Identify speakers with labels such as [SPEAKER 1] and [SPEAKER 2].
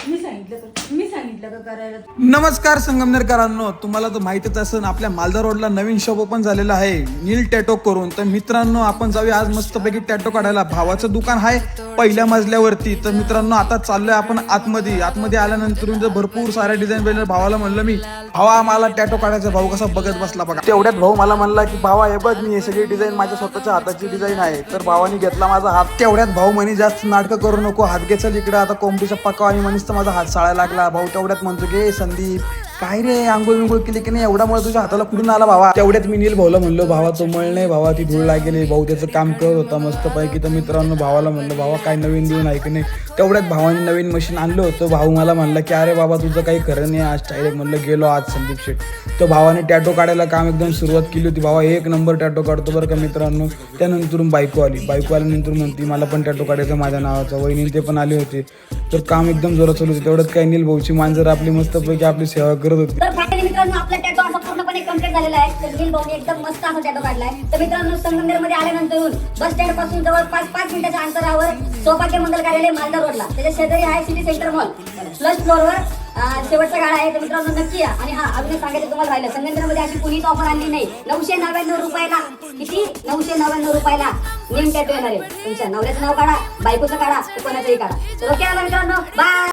[SPEAKER 1] मी सांगितलं का करायला.
[SPEAKER 2] नमस्कार संगमनेरकरांनो, तुम्हाला तर माहितीच असेल आपल्या मालदा रोडला नवीन शॉप ओपन झालेला आहे नील टॅटो करून. तर मित्रांनो आपण जाऊया आज मस्तपैकी टॅटो काढायला. भावाचं दुकान आहे पहिल्या मजल्यावरती. तर मित्रांनो आता चाललोय आपण आतमध्ये आल्यानंतर भरपूर साऱ्या डिझाईन बघितल्या. भावाला म्हणलं मी, भावा मला टॅटो काढायचा. भाऊ कसा बघत बसला बघा. तेवढ्यात भाऊ मला म्हणला की भावा हे बघ मी हे सगळी डिझाईन माझ्या स्वतःच्या हाताची डिझाईन आहे. तर भावाने घेतला माझा हात. तेवढ्यात भाऊ म्हणे जास्त नाटकं करू नको, हात घे चल इकडे. आता कोंबडीचा पक्का आणि म्हणीच तर माझा हात साळायला लागला. भाऊ तेवढ्यात म्हणतो की संदीप काय रे आंघोळ विंघोळ केली की नाही, एवढा मुळे तुझ्या हाताला कुठून आला भावा. तेवढ्यात मी नील भाऊला म्हणलो भावा तो मळ नाही भावा, ती धूळ लागेली. भाऊ त्याचं काम करत होता मस्त पैकी. तर मित्रांनो भावाला म्हणलं भावा काय नवीन देऊन आहे की नाही. तेवढ्यात भावाने नवीन मशीन आणलं होतं. भाऊ मला म्हणला की अरे बाबा तुझं काही खरं नाही आज स्टाईल. म्हणलं गेलो आज संदीप शेठ. तर भावाने टॅटो काढायला काम एकदम सुरुवात केली होती. भावा एक नंबर टॅटो काढतो बरं का मित्रांनो. त्यानंतर बायको आल्यानंतर म्हणती मला पण टॅटो काढायचं माझ्या नावाचा. वहिनी ते पण आले होते. तर काम एकदम जोरात चालू होतं. तेवढ्यात काय नील भाऊची मांजर आपली मस्तपैकी आपली सेवा करत होती.
[SPEAKER 3] तर फायनली मित्रांनो आपला टॅटो असा पूर्णपणे कंप्लीट झालेला आहे. तर नील भाऊने एकदम मस्त असा टॅटो काढलाय. तर मित्रांनो संगमनेरमध्ये आल्यानंतर बस स्टँड पासून जवळपास 5 मिनिटाच्या अंतरावर सौभाग्य मंगल कार्यालय मालदा रोडला त्याच्या शेजारी आहे सिटी सेंटर मॉल. फर्स्ट फ्लोअरवर शेवटचा गाडा आहे. तर मित्रांनो नक्की या. आणि हा अजून सांगायचं तुम्हाला राहिलं संगमनेरमध्ये अशी कुणीच ऑफर आणली नाही. 999 रुपयाला किती 999 रुपयाला नेम टॅटो येणार आहे. तुमच्या नवऱ्याचं नाव काढा, बायकोचं काढा, कोणाचंही काढा. तर ओके मित्रांनो बाय.